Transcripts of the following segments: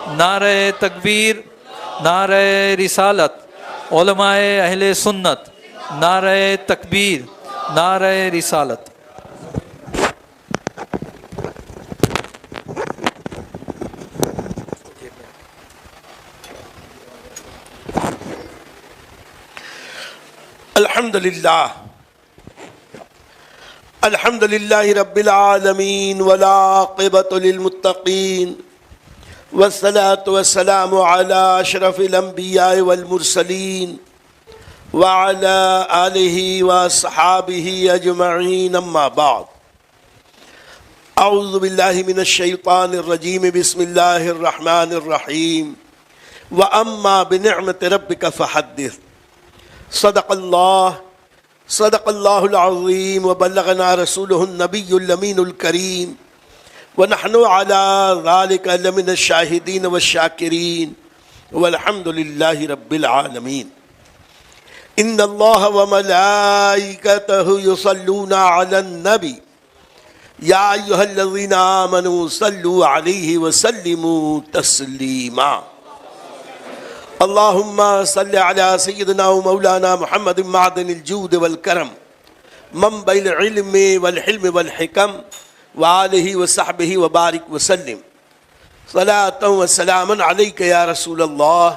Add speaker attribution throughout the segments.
Speaker 1: نعرہ تکبیر، نعرہ رسالت، علماء اہل سنت، نعرہ تکبیر، نعرہ رسالت۔
Speaker 2: الحمد للہ رب العالمین والعاقبۃ للمتقین والصلاة والسلام علی اشرف الانبیاء والمرسلین وعلی آلہ واصحابہ اجمعین، اما بعد۔ اعوذ باللہ من الشیطان الرجیم، بسم اللہ الرحمن الرحیم۔ واما بنعمت ربک فحدث۔ صدق اللہ العظیم وبلغنا رسولہ النبی الامین الکریم ونحن علی ذلک لمن الشاہدین والشاکرین والحمد للہ رب العالمین۔ ان اللہ وملائکتہ یصلون علی النبی یا ایہا الذین آمنوا صلوا علیہ وسلموا تسلیما۔ اللہم صل علی سیدنا و مولانا محمد معدن الجود والکرم منبع العلم والحلم والحکم وآلہ وصحبہ وبارک وسلم صلاۃ و سلاما علیک یا رسول اللہ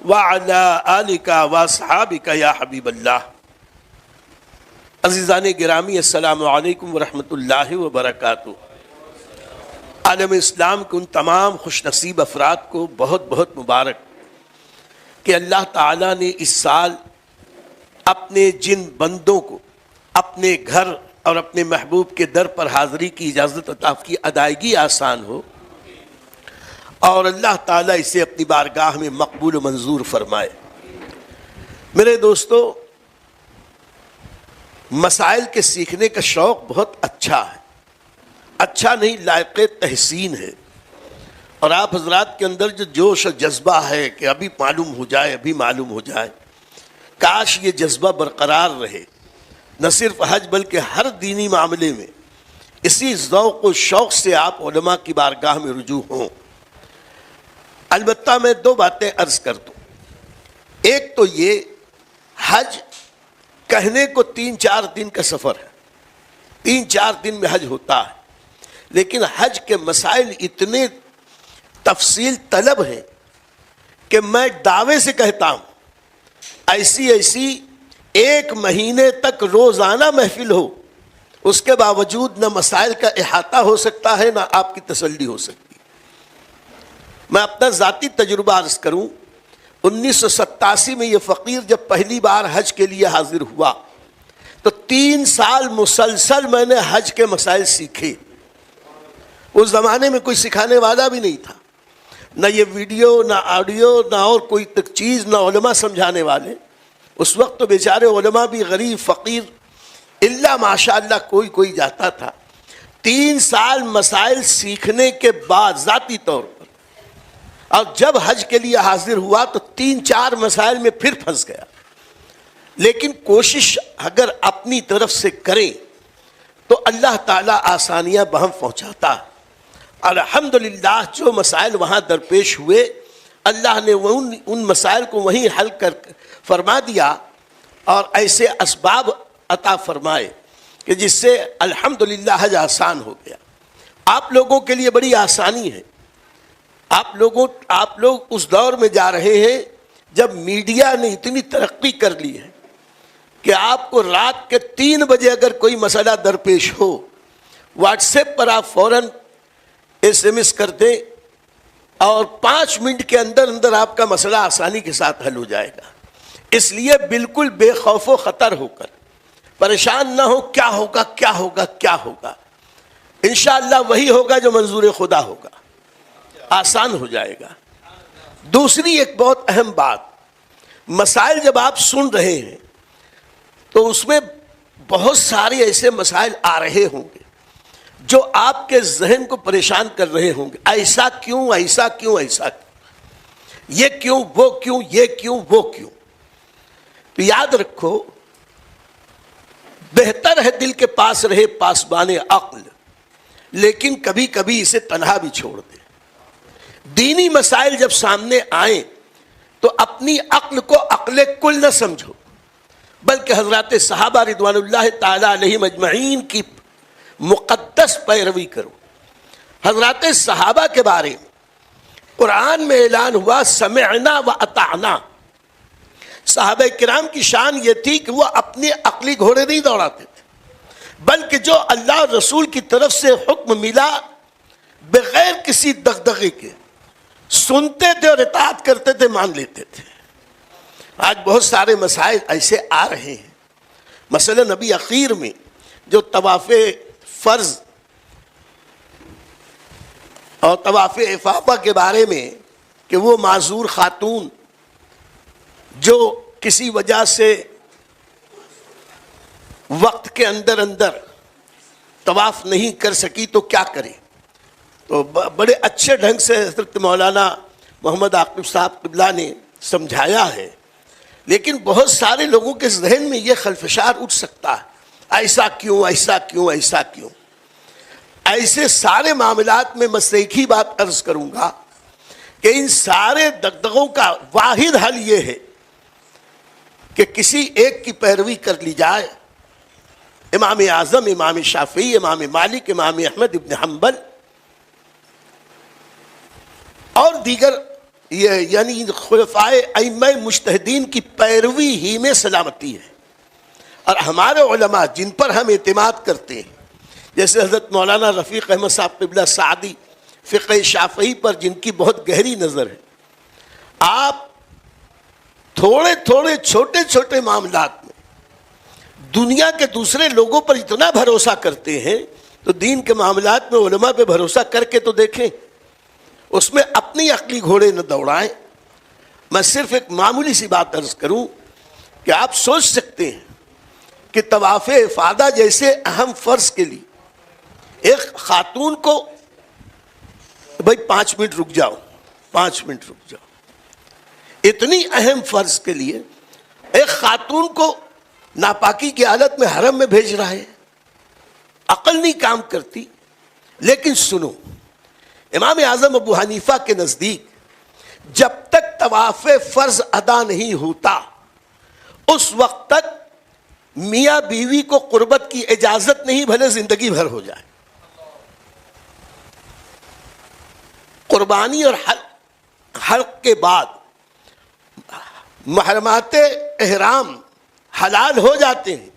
Speaker 2: وعلی آلک واصحابک یا حبیب اللہ۔ عزیزان گرامی، السلام علیکم ورحمۃ اللہ وبرکاتہ۔ عالم اسلام کے ان تمام خوش نصیب افراد کو بہت بہت مبارک کہ اللہ تعالیٰ نے اس سال اپنے جن بندوں کو اپنے گھر اور اپنے محبوب کے در پر حاضری کی اجازت عطا کی، ادائیگی آسان ہو اور اللہ تعالیٰ اسے اپنی بارگاہ میں مقبول و منظور فرمائے۔ میرے دوستو، مسائل کے سیکھنے کا شوق بہت اچھا ہے، اچھا نہیں لائق تحسین ہے، اور آپ حضرات کے اندر جو جوش و جذبہ ہے کہ ابھی معلوم ہو جائے، ابھی معلوم ہو جائے، کاش یہ جذبہ برقرار رہے، نہ صرف حج بلکہ ہر دینی معاملے میں اسی ذوق و شوق سے آپ علماء کی بارگاہ میں رجوع ہوں۔ البتہ میں دو باتیں عرض کر دوں۔ ایک تو یہ، حج کہنے کو 3-4 دن کا سفر ہے، 3-4 دن میں حج ہوتا ہے، لیکن حج کے مسائل اتنے تفصیل طلب ہے کہ میں دعوے سے کہتا ہوں ایسی 1 مہینے تک روزانہ محفل ہو، اس کے باوجود نہ مسائل کا احاطہ ہو سکتا ہے نہ آپ کی تسلی ہو سکتی۔ میں اپنا ذاتی تجربہ عرض کروں، 1987 میں یہ فقیر جب پہلی بار حج کے لیے حاضر ہوا تو 3 سال مسلسل میں نے حج کے مسائل سیکھے۔ اس زمانے میں کوئی سکھانے والا بھی نہیں تھا، نہ یہ ویڈیو، نہ آڈیو، نہ اور کوئی تک چیز، نہ علماء سمجھانے والے۔ اس وقت تو بیچارے علماء بھی غریب فقیر الا ماشاءاللہ کوئی جاتا تھا۔ 3 سال مسائل سیکھنے کے بعد ذاتی طور پر، اور جب حج کے لیے حاضر ہوا تو 3-4 مسائل میں پھر پھنس گیا، لیکن کوشش اگر اپنی طرف سے کریں تو اللہ تعالیٰ آسانیاں بہم پہنچاتا ہے۔ الحمدللہ جو مسائل وہاں درپیش ہوئے، اللہ نے ان مسائل کو وہیں حل کر فرما دیا اور ایسے اسباب عطا فرمائے کہ جس سے الحمدللہ حج آسان ہو گیا۔ آپ لوگوں کے لیے بڑی آسانی ہے۔ آپ لوگ اس دور میں جا رہے ہیں جب میڈیا نے اتنی ترقی کر لی ہے کہ آپ کو رات کے 3 بجے اگر کوئی مسئلہ درپیش ہو، واٹس ایپ پر آپ فوراً SMS کر دیں اور 5 منٹ کے اندر آپ کا مسئلہ آسانی کے ساتھ حل ہو جائے گا۔ اس لیے بالکل بے خوف و خطر ہو کر پریشان نہ ہو، کیا ہوگا، انشاءاللہ وہی ہوگا جو منظور خدا ہوگا، آسان ہو جائے گا۔ دوسری ایک بہت اہم بات، مسائل جب آپ سن رہے ہیں تو اس میں بہت سارے ایسے مسائل آ رہے ہوں گے جو آپ کے ذہن کو پریشان کر رہے ہوں گے، ایسا کیوں، یہ کیوں، وہ کیوں۔ تو یاد رکھو، بہتر ہے دل کے پاس رہے پاسبان عقل، لیکن کبھی کبھی اسے تنہا بھی چھوڑ دے۔ دینی مسائل جب سامنے آئیں تو اپنی عقل کو عقل کل نہ سمجھو، بلکہ حضرات صحابہ رضوان اللہ تعالی علیہم اجمعین کی مقدس پیروی کرو۔ حضرات صحابہ کے بارے میں قرآن میں اعلان ہوا سمعنا و اطعنا۔ صحابہ کرام کی شان یہ تھی کہ وہ اپنے عقلی گھوڑے نہیں دوڑاتے تھے، بلکہ جو اللہ رسول کی طرف سے حکم ملا بغیر کسی دغدغے کے سنتے تھے اور اطاعت کرتے تھے، مان لیتے تھے۔ آج بہت سارے مسائل ایسے آ رہے ہیں، مثلا نبی اخیر میں جو طواف فرض اور طواف افاضہ کے بارے میں کہ وہ معذور خاتون جو کسی وجہ سے وقت کے اندر طواف نہیں کر سکی تو کیا کرے، تو بڑے اچھے ڈھنگ سے حضرت مولانا محمد عاقب صاحب قبلہ نے سمجھایا ہے، لیکن بہت سارے لوگوں کے ذہن میں یہ خلفشار اٹھ سکتا ہے، ایسا کیوں، ایسا کیوں، ایسا کیوں۔ ایسے سارے معاملات میں بس ایک ہی بات عرض کروں گا کہ ان سارے دغدغوں کا واحد حل یہ ہے کہ کسی ایک کی پیروی کر لی جائے، امام اعظم، امام شافعی، امام مالک، امام احمد ابن حنبل اور دیگر یعنی خلفائے ائمہ مجتہدین کی پیروی ہی میں سلامتی ہے۔ اور ہمارے علماء جن پر ہم اعتماد کرتے ہیں، جیسے حضرت مولانا رفیق احمد صاحب قبلہ سعدی، فقہ شافعی پر جن کی بہت گہری نظر ہے، آپ تھوڑے تھوڑے چھوٹے چھوٹے معاملات میں دنیا کے دوسرے لوگوں پر اتنا بھروسہ کرتے ہیں، تو دین کے معاملات میں علماء پہ بھروسہ کر کے تو دیکھیں، اس میں اپنی عقلی گھوڑے نہ دوڑائیں۔ میں صرف ایک معمولی سی بات عرض کروں کہ آپ سوچ سکتے ہیں کہ طواف افاضہ جیسے اہم فرض کے لیے ایک خاتون کو بھائی 5 منٹ رک جاؤ، 5 منٹ رک جاؤ، اتنی اہم فرض کے لیے ایک خاتون کو ناپاکی کی حالت میں حرم میں بھیج رہا ہے، عقل نہیں کام کرتی۔ لیکن سنو، امام اعظم ابو حنیفہ کے نزدیک جب تک طواف فرض ادا نہیں ہوتا اس وقت تک میاں بیوی کو قربت کی اجازت نہیں، بھلے زندگی بھر ہو جائے۔ قربانی اور حلق کے بعد محرمات احرام حلال ہو جاتے ہیں،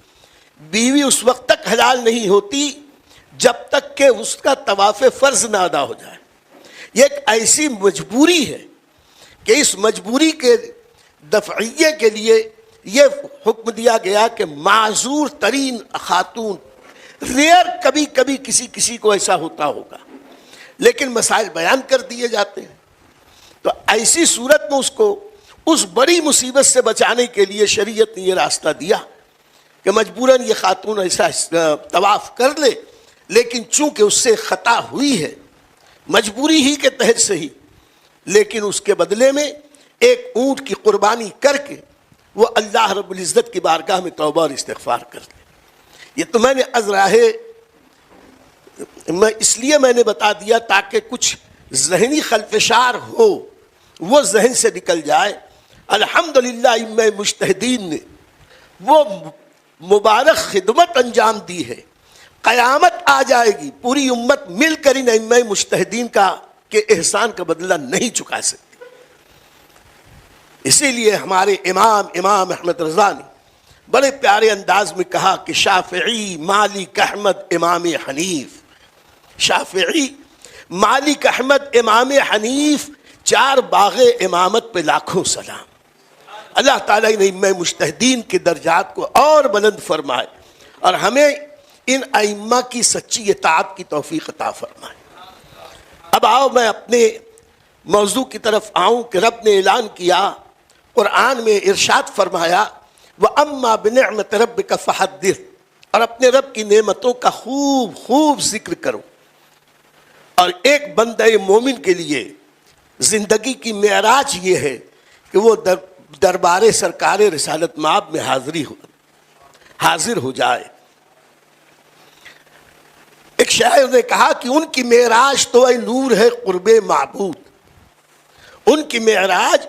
Speaker 2: بیوی اس وقت تک حلال نہیں ہوتی جب تک کہ اس کا طواف فرض نہ ادا ہو جائے۔ یہ ایک ایسی مجبوری ہے کہ اس مجبوری کے دفعیے کے لیے یہ حکم دیا گیا کہ معذور ترین خاتون، ریئر کبھی کبھی کسی کو ایسا ہوتا ہوگا، لیکن مسائل بیان کر دیے جاتے ہیں، تو ایسی صورت میں اس کو اس بڑی مصیبت سے بچانے کے لیے شریعت نے یہ راستہ دیا کہ مجبوراً یہ خاتون ایسا طواف کر لے، لیکن چونکہ اس سے خطا ہوئی ہے مجبوری ہی کے تحت سے ہی، لیکن اس کے بدلے میں ایک اونٹ کی قربانی کر کے وہ اللہ رب العزت کی بارگاہ میں توبہ اور استغفار کر لے۔ یہ تو میں نے اس لیے میں نے بتا دیا تاکہ کچھ ذہنی خلفشار ہو وہ ذہن سے نکل جائے۔ الحمدللہ ائمہ مجتہدین نے وہ مبارک خدمت انجام دی ہے، قیامت آ جائے گی پوری امت مل کر ان ائمہ مجتہدین کے احسان کا بدلہ نہیں چکا سکتی۔ اسی لیے ہمارے امام احمد رضا نے بڑے پیارے انداز میں کہا کہ شافعی، مالک، احمد، امام حنیف، شافعی، مالک، احمد، امام حنیف، 4 باغ امامت پہ لاکھوں سلام۔ اللہ تعالیٰ ان ائمہ مجتہدین کے درجات کو اور بلند فرمائے اور ہمیں ان ائمہ کی سچی اطاعت کی توفیق عطا فرمائے۔ اب آؤ میں اپنے موضوع کی طرف آؤں کہ رب نے اعلان کیا، قرآن میں ارشاد فرمایا وَأَمَّا بِنِعْمَةِ رَبِّكَ فَحَدِّثْ، اور اپنے رب کی نعمتوں کا خوب خوب ذکر کرو۔ اور ایک بندہ مومن کے لیے زندگی کی معراج یہ ہے کہ وہ دربار سرکار رسالت مآب میں حاضر ہو جائے۔ ایک شاعر نے کہا کہ ان کی معراج تو اے نور ہے قرب معبود، ان کی معراج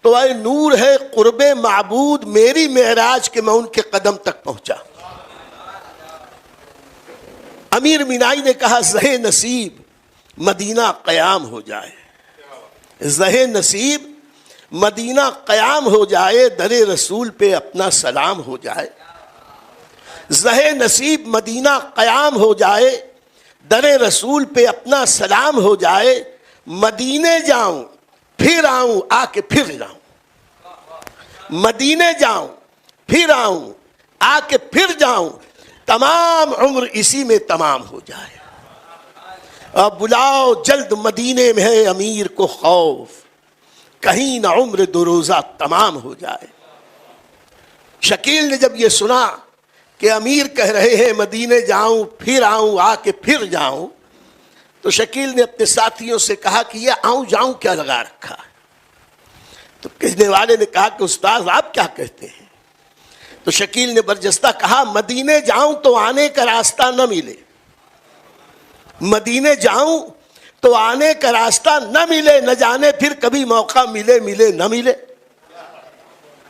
Speaker 2: تو اے نور ہے قرب معبود میری معراج کہ میں ان کے قدم تک پہنچا. امیر مینائی نے کہا زہ نصیب مدینہ قیام ہو جائے, زہ نصیب مدینہ قیام ہو جائے, در رسول پہ اپنا سلام ہو جائے. زہ نصیب مدینہ قیام ہو جائے, در رسول پہ اپنا سلام ہو جائے. مدینے جاؤں پھر آؤں آ کے پھر جاؤں, مدینے جاؤں پھر آؤں آ کے پھر جاؤں, تمام عمر اسی میں تمام ہو جائے. اب بلاؤ جلد مدینے میں ہے امیر کو خوف, کہیں نہ عمر دو روزہ تمام ہو جائے. شکیل نے جب یہ سنا کہ امیر کہہ رہے ہیں مدینے جاؤں پھر آؤں آ کے پھر جاؤں, تو شکیل نے اپنے ساتھیوں سے کہا کہ یہ آؤں جاؤں کیا لگا رکھا ہے. تو کہنے والے نے کہا کہ استاد آپ کیا کہتے ہیں. تو شکیل نے برجستہ کہا مدینے جاؤں تو آنے کا راستہ نہ ملے, مدینے جاؤں تو آنے کا راستہ نہ ملے, نہ جانے پھر کبھی موقع ملے ملے نہ ملے.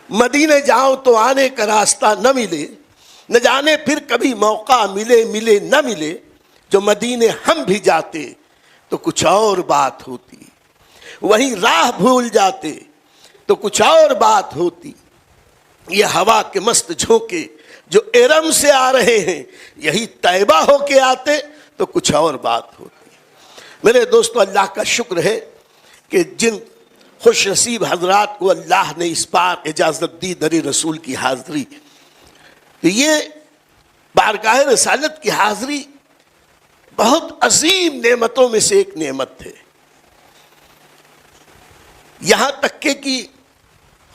Speaker 2: مدینے جاؤں تو آنے کا راستہ نہ ملے, نہ جانے پھر کبھی موقع ملے ملے نہ ملے. جو مدینے ہم بھی جاتے تو کچھ اور بات ہوتی, وہیں راہ بھول جاتے تو کچھ اور بات ہوتی. یہ ہوا کے مست جھونکے جو ارم سے آ رہے ہیں, یہی طیبہ ہو کے آتے تو کچھ اور بات ہوتی. میرے دوستو, اللہ کا شکر ہے کہ جن خوش نصیب حضرات کو اللہ نے اس بار اجازت دی در رسول کی حاضری, تو یہ بارگاہ رسالت کی حاضری بہت عظیم نعمتوں میں سے ایک نعمت ہے. یہاں تک کہ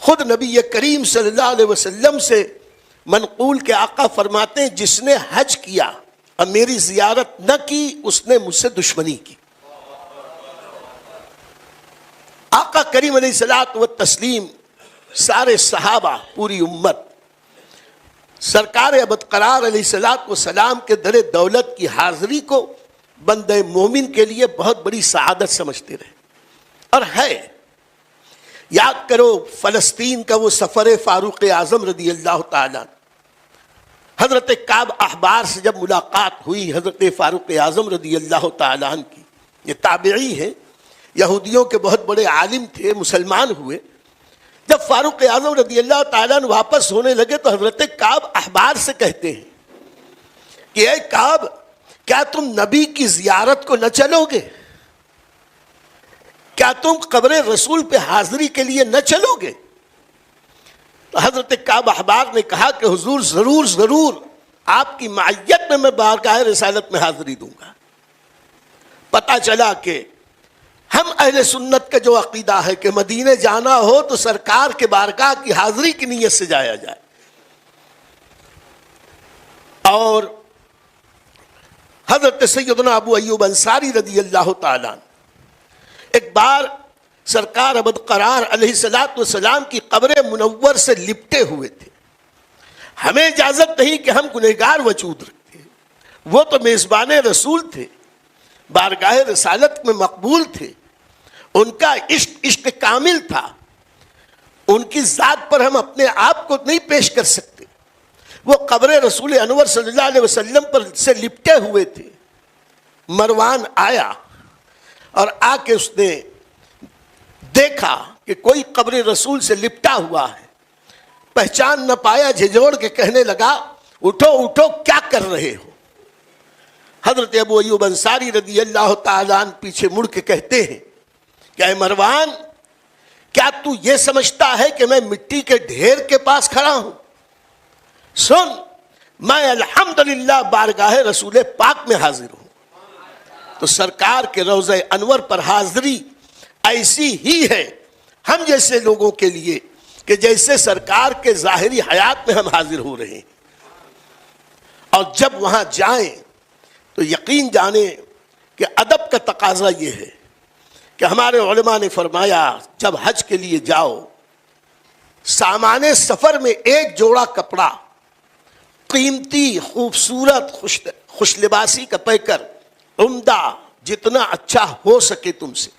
Speaker 2: خود نبی کریم صلی اللہ علیہ وسلم سے منقول کے آقا فرماتے ہیں جس نے حج کیا اور میری زیارت نہ کی اس نے مجھ سے دشمنی کی. آقا کریم علیہ الصلوۃ والتسلیم, سارے صحابہ, پوری امت سرکار ابدقرار علیہ الصلوۃ والسلام کے در دولت کی حاضری کو بندے مومن کے لیے بہت بڑی سعادت سمجھتے رہے اور ہے. یاد کرو فلسطین کا وہ سفر فاروق اعظم رضی اللہ تعالیٰ, حضرت کعب احبار سے جب ملاقات ہوئی حضرت فاروق اعظم رضی اللہ تعالیٰ عنہ کی, یہ تابعی ہیں, یہودیوں کے بہت بڑے عالم تھے, مسلمان ہوئے. جب فاروق اعظم رضی اللہ تعالیٰ عنہ واپس ہونے لگے تو حضرت کعب احبار سے کہتے ہیں کہ اے کعب, کیا تم نبی کی زیارت کو نہ چلو گے؟ کیا تم قبر رسول پہ حاضری کے لیے نہ چلو گے؟ تو حضرت کعب احبار نے کہا کہ حضور ضرور ضرور, آپ کی معیت میں بارگاہ رسالت میں حاضری دوں گا. پتہ چلا کہ ہم اہل سنت کا جو عقیدہ ہے کہ مدینے جانا ہو تو سرکار کے بارگاہ کی حاضری کی نیت سے جایا جائے. اور حضرت سیدنا ابو ایوب انصاری رضی اللہ تعالیٰ ایک بار سرکار ابدقرار علیہ الصلوۃ والسلام کی قبر منور سے لپٹے ہوئے تھے. ہمیں اجازت نہیں کہ ہم گنہگار وجود رکھتے, وہ تو میزبان رسول تھے, بارگاہ رسالت میں مقبول تھے, ان کا عشق کامل تھا, ان کی ذات پر ہم اپنے آپ کو نہیں پیش کر سکتے. وہ قبر رسول انور صلی اللہ علیہ وسلم پر سے لپٹے ہوئے تھے. مروان آیا اور آ کے اس نے دیکھا کہ کوئی قبر رسول سے لپٹا ہوا ہے, پہچان نہ پایا, جھجوڑ کے کہنے لگا اٹھو اٹھو کیا کر رہے ہو. حضرت ابو ایوب انصاری رضی اللہ تعالیٰ عنہ پیچھے مڑ کے کہتے ہیں کہ اے مروان, کیا تو یہ سمجھتا ہے کہ میں مٹی کے ڈھیر کے پاس کھڑا ہوں؟ سن, میں الحمدللہ بارگاہ رسول پاک میں حاضر ہوں. تو سرکار کے روضہ انور پر حاضری ایسی ہی ہے ہم جیسے لوگوں کے لیے کہ جیسے سرکار کے ظاہری حیات میں ہم حاضر ہو رہے ہیں. اور جب وہاں جائیں تو یقین جانیں کہ ادب کا تقاضا یہ ہے کہ ہمارے علماء نے فرمایا جب حج کے لیے جاؤ, سامان سفر میں ایک جوڑا کپڑا, قیمتی, خوبصورت, خوش لباسی کا پیکر, عمدہ, جتنا اچھا ہو سکے تم سے,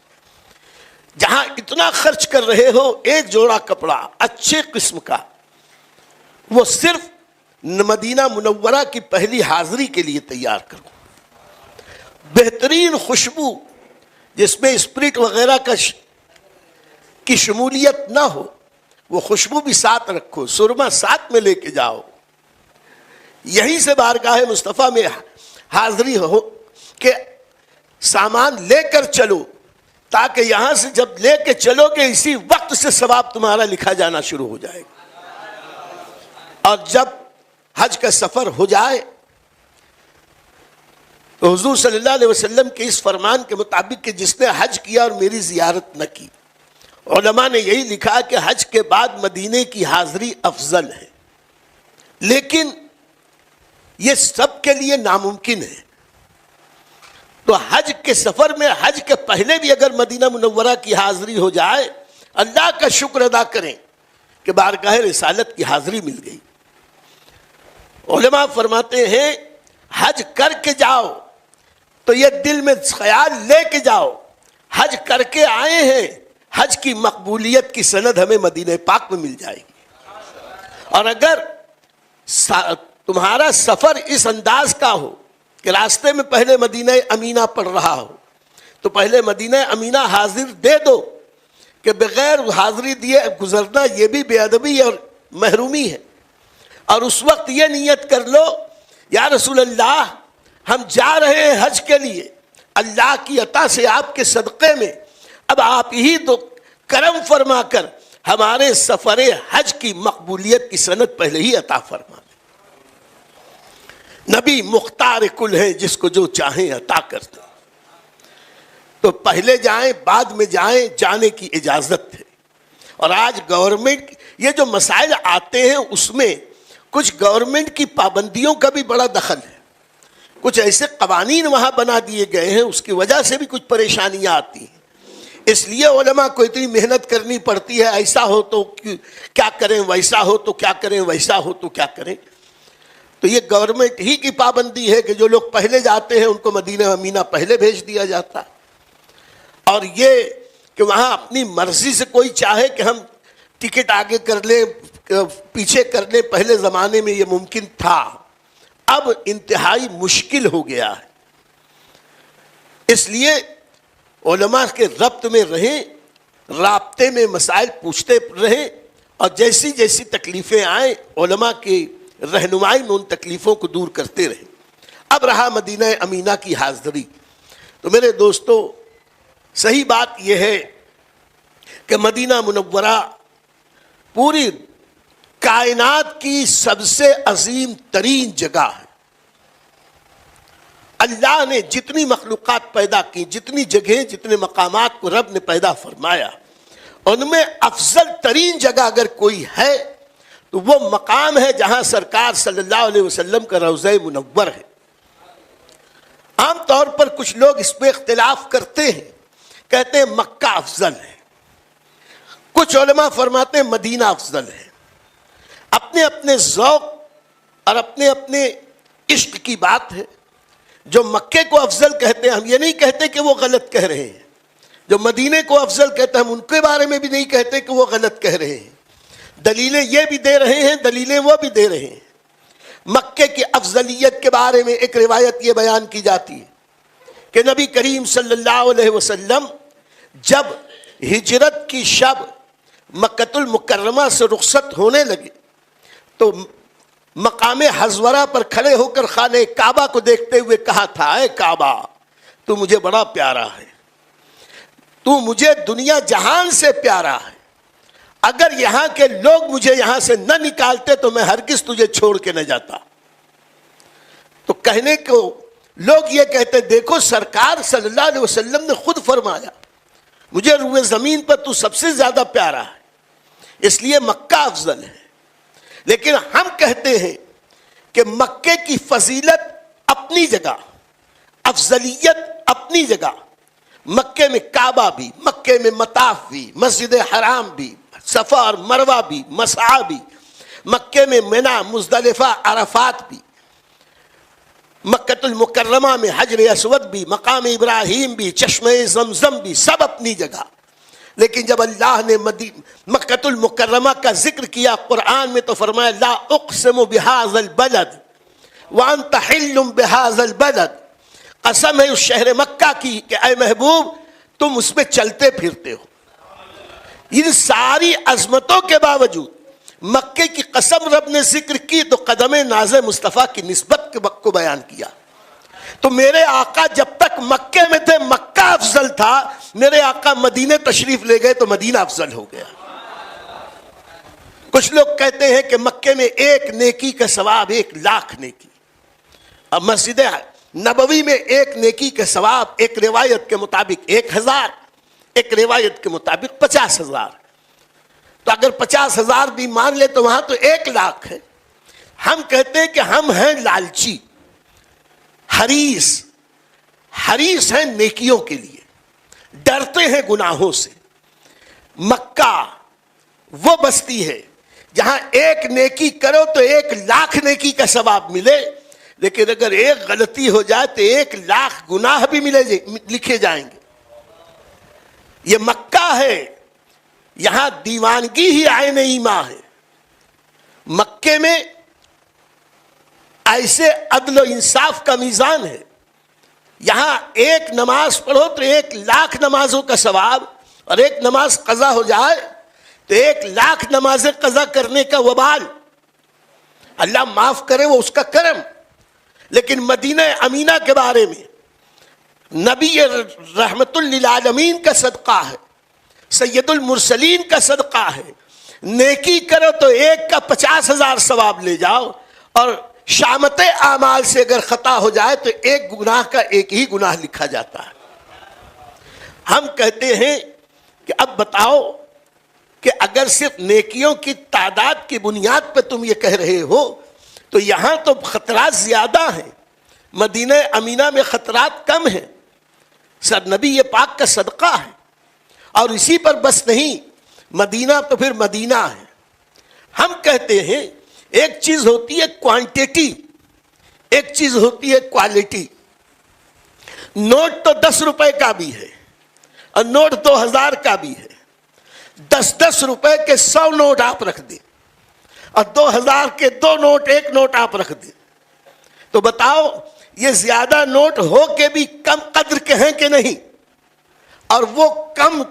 Speaker 2: جہاں اتنا خرچ کر رہے ہو ایک جوڑا کپڑا اچھے قسم کا، وہ صرف مدینہ منورہ کی پہلی حاضری کے لیے تیار کرو، بہترین خوشبو جس میں اسپرٹ وغیرہ کی شمولیت نہ ہو، وہ خوشبو بھی ساتھ رکھو، سرما ساتھ میں لے کے جاؤ، یہیں سے بارگاہ مصطفیٰ میں حاضری ہو کہ سامان لے کر چلو، تاکہ یہاں سے جب لے کے چلو گے اسی وقت سے ثواب تمہارا لکھا جانا شروع ہو جائے گا۔ اور جب حج کا سفر ہو جائے تو حضور صلی اللہ علیہ وسلم کے اس فرمان کے مطابق کہ جس نے حج کیا اور میری زیارت نہ کی، علماء نے یہی لکھا کہ حج کے بعد مدینے کی حاضری افضل ہے، لیکن یہ سب کے لیے ناممکن ہے۔ تو حج کے سفر میں حج کے پہلے بھی اگر مدینہ منورہ کی حاضری ہو جائے، اللہ کا شکر ادا کریں کہ بارگاہ رسالت کی حاضری مل گئی۔ علماء فرماتے ہیں حج کر کے جاؤ تو یہ دل میں خیال لے کے جاؤ، حج کر کے آئے ہیں، حج کی مقبولیت کی سند ہمیں مدینہ پاک میں مل جائے گی۔ اور اگر تمہارا سفر اس انداز کا ہو کہ راستے میں پہلے مدینہ امینہ پڑ رہا ہو، تو پہلے مدینہ امینہ حاضر دے دو، کہ بغیر حاضری دیے گزرنا یہ بھی بے ادبی اور محرومی ہے۔ اور اس وقت یہ نیت کر لو، یا رسول اللہ ہم جا رہے ہیں حج کے لیے، اللہ کی عطا سے آپ کے صدقے میں اب آپ ہی تو کرم فرما کر ہمارے سفر حج کی مقبولیت کی سند پہلے ہی عطا فرما دیں۔ نبی مختار کل ہے، جس کو جو چاہیں عطا کرتے، تو پہلے جائیں بعد میں جائیں، جانے کی اجازت ہے۔ اور آج گورنمنٹ یہ جو مسائل آتے ہیں اس میں کچھ گورنمنٹ کی پابندیوں کا بھی بڑا دخل ہے، کچھ ایسے قوانین وہاں بنا دیے گئے ہیں، اس کی وجہ سے بھی کچھ پریشانیاں آتی ہیں۔ اس لیے علماء کو اتنی محنت کرنی پڑتی ہے، ایسا ہو تو کیا کریں، ویسا ہو تو کیا کریں، ویسا ہو تو کیا کریں۔ تو یہ گورنمنٹ ہی کی پابندی ہے کہ جو لوگ پہلے جاتے ہیں ان کو مدینہ امینہ پہلے بھیج دیا جاتا، اور یہ کہ وہاں اپنی مرضی سے کوئی چاہے کہ ہم ٹکٹ آگے کر لیں پیچھے کر لیں، پہلے زمانے میں یہ ممکن تھا، اب انتہائی مشکل ہو گیا ہے۔ اس لیے علماء کے ربط میں رہیں، رابطے میں مسائل پوچھتے رہیں، اور جیسی جیسی تکلیفیں آئیں علماء کی رہنمائی میں ان تکلیفوں کو دور کرتے رہیں۔ اب رہا مدینہ امینہ کی حاضری، تو میرے دوستو صحیح بات یہ ہے کہ مدینہ منورہ پوری کائنات کی سب سے عظیم ترین جگہ ہے۔ اللہ نے جتنی مخلوقات پیدا کی، جتنی جگہیں، جتنے مقامات کو رب نے پیدا فرمایا، ان میں افضل ترین جگہ اگر کوئی ہے تو وہ مقام ہے جہاں سرکار صلی اللہ علیہ وسلم کا روضہ منور ہے۔ عام طور پر کچھ لوگ اس پہ اختلاف کرتے ہیں، کہتے ہیں مکہ افضل ہے، کچھ علماء فرماتے ہیں مدینہ افضل ہے۔ اپنے اپنے ذوق اور اپنے اپنے عشق کی بات ہے۔ جو مکے کو افضل کہتے ہیں، ہم یہ نہیں کہتے کہ وہ غلط کہہ رہے ہیں، جو مدینے کو افضل کہتے ہیں ہم ان کے بارے میں بھی نہیں کہتے کہ وہ غلط کہہ رہے ہیں، دلیلیں یہ بھی دے رہے ہیں، دلیلیں وہ بھی دے رہے ہیں۔ مکے کی افضلیت کے بارے میں ایک روایت یہ بیان کی جاتی ہے کہ نبی کریم صلی اللہ علیہ وسلم جب ہجرت کی شب مکۃ المکرمہ سے رخصت ہونے لگے تو مقام حضورہ پر کھڑے ہو کر خانہ کعبہ کو دیکھتے ہوئے کہا تھا، اے کعبہ تو مجھے بڑا پیارا ہے، تو مجھے دنیا جہان سے پیارا ہے، اگر یہاں کے لوگ مجھے یہاں سے نہ نکالتے تو میں ہرگز تجھے چھوڑ کے نہ جاتا۔ تو کہنے کو لوگ یہ کہتے، دیکھو سرکار صلی اللہ علیہ وسلم نے خود فرمایا مجھے روئے زمین پر تو سب سے زیادہ پیارا ہے، اس لیے مکہ افضل ہے۔ لیکن ہم کہتے ہیں کہ مکے کی فضیلت اپنی جگہ، افضلیت اپنی جگہ، مکے میں کعبہ بھی، مکے میں مطاف بھی، مسجد حرام بھی، صفا اور مروہ بھی، مسعی بھی، مکے میں منی، مزدلفہ، عرفات بھی، مکۃ المکرمہ میں حجر اسود بھی، مقام ابراہیم بھی، چشمہ زمزم بھی، سب اپنی جگہ۔ لیکن جب اللہ نے مکۃ المکرمہ کا ذکر کیا قرآن میں تو فرمایا لا اقسم بہذا البلد وانت حل بہذا البلد، قسم ہے اس شہر مکہ کی کہ اے محبوب تم اس میں چلتے پھرتے ہو۔ ان ساری عظمتوں کے باوجود مکے کی قسم رب نے ذکر کی تو قدم ناز مصطفیٰ کی نسبت کو بیان کیا۔ تو میرے آقا جب تک مکے میں تھے مکہ افضل تھا، میرے آقا مدینہ تشریف لے گئے تو مدینہ افضل ہو گیا۔ کچھ لوگ کہتے ہیں کہ مکے میں ایک نیکی کا ثواب 1,00,000 نیکی، اب مسجد نبوی میں ایک نیکی کا ثواب ایک روایت کے مطابق 1,000، ایک روایت کے مطابق 50,000۔ تو اگر 50,000 بھی مان لے تو وہاں تو 1,00,000 ہے۔ ہم کہتے ہیں کہ ہم ہیں لالچی، حریص ہیں نیکیوں کے لیے، ڈرتے ہیں گناہوں سے۔ مکہ وہ بستی ہے جہاں ایک نیکی کرو تو 1,00,000 نیکی کا ثواب ملے، لیکن اگر ایک غلطی ہو جائے تو 1,00,000 گناہ بھی لکھے جائیں گے۔ یہ مکہ ہے، یہاں دیوانگی ہی عین ایمان ہے۔ مکے میں ایسے عدل و انصاف کا میزان ہے، یہاں ایک نماز پڑھو تو 1,00,000 نمازوں کا ثواب، اور ایک نماز قضا ہو جائے تو 1,00,000 نمازیں قضا کرنے کا وبال۔ اللہ معاف کرے، وہ اس کا کرم۔ لیکن مدینہ امینہ کے بارے میں نبی رحمت للعالمین کا صدقہ ہے، سید المرسلین کا صدقہ ہے، نیکی کرو تو ایک کا 50,000 ثواب لے جاؤ، اور شامت اعمال سے اگر خطا ہو جائے تو ایک گناہ کا ایک ہی گناہ لکھا جاتا ہے۔ ہم کہتے ہیں کہ اب بتاؤ کہ اگر صرف نیکیوں کی تعداد کی بنیاد پہ تم یہ کہہ رہے ہو تو یہاں تو خطرات زیادہ ہیں، مدینہ امینہ میں خطرات کم ہیں۔ سر نبی یہ پاک کا صدقہ ہے، اور اسی پر بس نہیں، مدینہ تو پھر مدینہ ہے۔ ہم کہتے ہیں ایک چیز ہوتی ہے کوانٹیٹی، ایک چیز ہوتی ہے کوالٹی۔ نوٹ تو 10 روپے کا بھی ہے اور نوٹ 2,000 کا بھی ہے۔ 10 روپے کے 100 نوٹ آپ رکھ دیں اور 2,000 کے 2 نوٹ، 1 نوٹ آپ رکھ دیں، تو بتاؤ یہ زیادہ نوٹ ہو کے بھی کم قدر کے ہیں کہ نہیں؟ اور وہ کم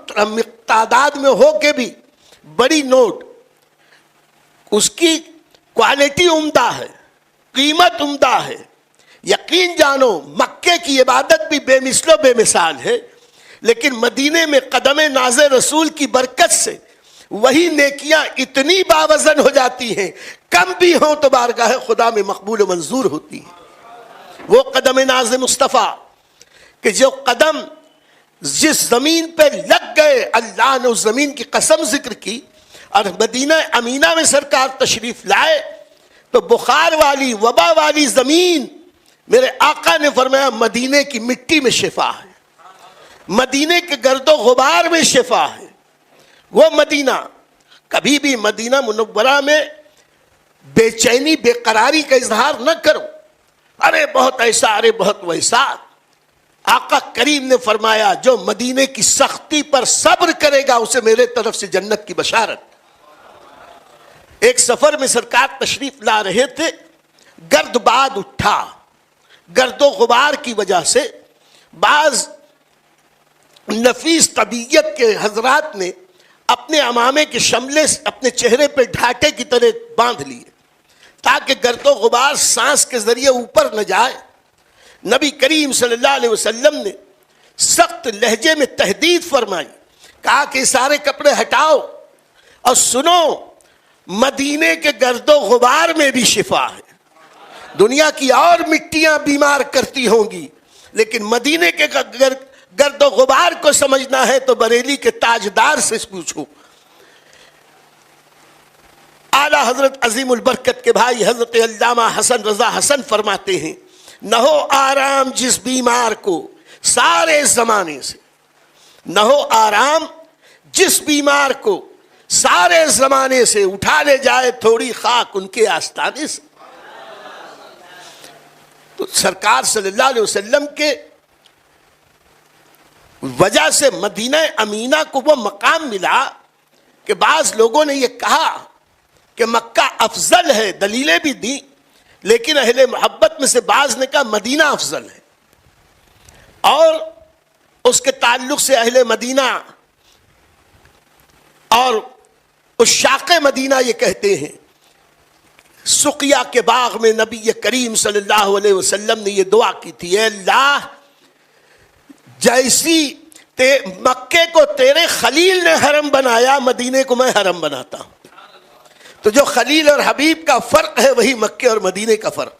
Speaker 2: تعداد میں ہو کے بھی بڑی نوٹ، اس کی کوالٹی عمدہ ہے، قیمت عمدہ ہے۔ یقین جانو مکے کی عبادت بھی بے مثل و بے مثال ہے، لیکن مدینے میں قدم ناز رسول کی برکت سے وہی نیکیاں اتنی باوزن ہو جاتی ہیں، کم بھی ہوں تو بارگاہ خدا میں مقبول و منظور ہوتی ہیں۔ وہ قدم ناز مصطفیٰ کہ جو قدم جس زمین پہ لگ گئے، اللہ نے اس زمین کی قسم ذکر کی، اور مدینہ امینہ میں سرکار تشریف لائے تو بخار والی، وبا والی زمین، میرے آقا نے فرمایا مدینے کی مٹی میں شفا ہے، مدینے کے گرد و غبار میں شفا ہے۔ وہ مدینہ، کبھی بھی مدینہ منورہ میں بے چینی، بے قراری کا اظہار نہ کرو، ارے بہت ایسا، ارے بہت ویسا۔ آقا کریم نے فرمایا جو مدینے کی سختی پر صبر کرے گا اسے میرے طرف سے جنت کی بشارت۔ ایک سفر میں سرکار تشریف لا رہے تھے، گرد باد اٹھا، گرد و غبار کی وجہ سے بعض نفیس طبیعت کے حضرات نے اپنے عمامے کے شملے اپنے چہرے پہ ڈھاٹے کی طرح باندھ لیے تاکہ گرد و غبار سانس کے ذریعے اوپر نہ جائے۔ نبی کریم صلی اللہ علیہ وسلم نے سخت لہجے میں تحدید فرمائی، کہا کہ سارے کپڑے ہٹاؤ اور سنو، مدینے کے گرد و غبار میں بھی شفا ہے۔ دنیا کی اور مٹیاں بیمار کرتی ہوں گی، لیکن مدینے کے گرد و غبار کو سمجھنا ہے تو بریلی کے تاجدار سے پوچھو۔ اعلی حضرت عظیم البرکت کے بھائی حضرت علامہ حسن رضا حسن فرماتے ہیں، نہ ہو آرام جس بیمار کو سارے زمانے سے، نہ ہو آرام جس بیمار کو سارے زمانے سے، اٹھا لے جائے تھوڑی خاک ان کے آستانے سے۔ تو سرکار صلی اللہ علیہ وسلم کے وجہ سے مدینہ امینہ کو وہ مقام ملا کہ بعض لوگوں نے یہ کہا کہ مکہ افضل ہے، دلیلیں بھی دی، لیکن اہل محبت میں سے بعض نے کہا مدینہ افضل ہے، اور اس کے تعلق سے اہل مدینہ اور عشاق مدینہ یہ کہتے ہیں، سقیہ کے باغ میں نبی کریم صلی اللہ علیہ وسلم نے یہ دعا کی تھی، اے اللہ جیسی مکے کو تیرے خلیل نے حرم بنایا، مدینے کو میں حرم بناتا ہوں۔ تو جو خلیل اور حبیب کا فرق ہے وہی مکے اور مدینے کا فرق۔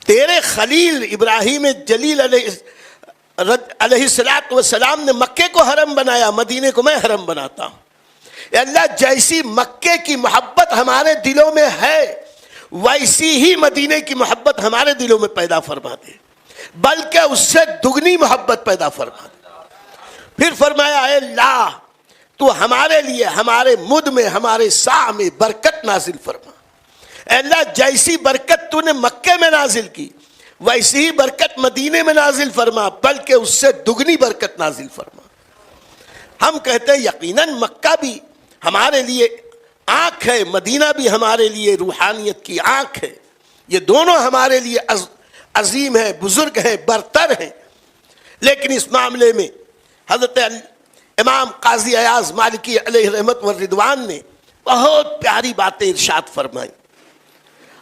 Speaker 2: تیرے خلیل ابراہیم جلیل علیہ السلام نے مکے کو حرم بنایا، مدینے کو میں حرم بناتا ہوں۔ اے اللہ جیسی مکے کی محبت ہمارے دلوں میں ہے ویسی ہی مدینے کی محبت ہمارے دلوں میں پیدا فرما دے، بلکہ اس سے دگنی محبت پیدا فرما دے۔ پھر فرمایا اے اللہ تو ہمارے لیے ہمارے مد میں ہمارے سا میں برکت نازل فرما۔ اے اللہ جیسی برکت تو نے مکے میں نازل کی ویسی ہی برکت مدینے میں نازل فرما، بلکہ اس سے دگنی برکت نازل فرما۔ ہم کہتے ہیں یقیناً مکہ بھی ہمارے لیے آنکھ ہے، مدینہ بھی ہمارے لیے روحانیت کی آنکھ ہے، یہ دونوں ہمارے لیے عظیم ہیں، بزرگ ہیں، برتر ہیں۔ لیکن اس معاملے میں حضرت امام قاضی ایاز مالکی علیہ رحمت والرضوان نے بہت پیاری باتیں ارشاد فرمائی،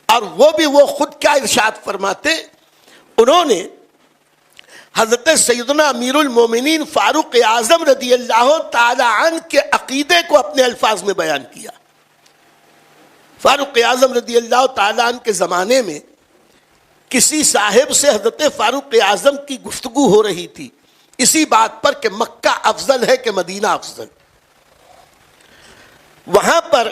Speaker 2: اور وہ بھی وہ خود کیا ارشاد فرماتے، انہوں نے حضرت سیدنا امیر المومنین فاروق اعظم رضی اللہ تعالی عنہ کے عقیدے کو اپنے الفاظ میں بیان کیا۔ فاروق اعظم رضی اللہ تعالی عنہ کے زمانے میں کسی صاحب سے حضرت فاروق اعظم کی گفتگو ہو رہی تھی اسی بات پر کہ مکہ افضل ہے کہ مدینہ افضل۔ وہاں پر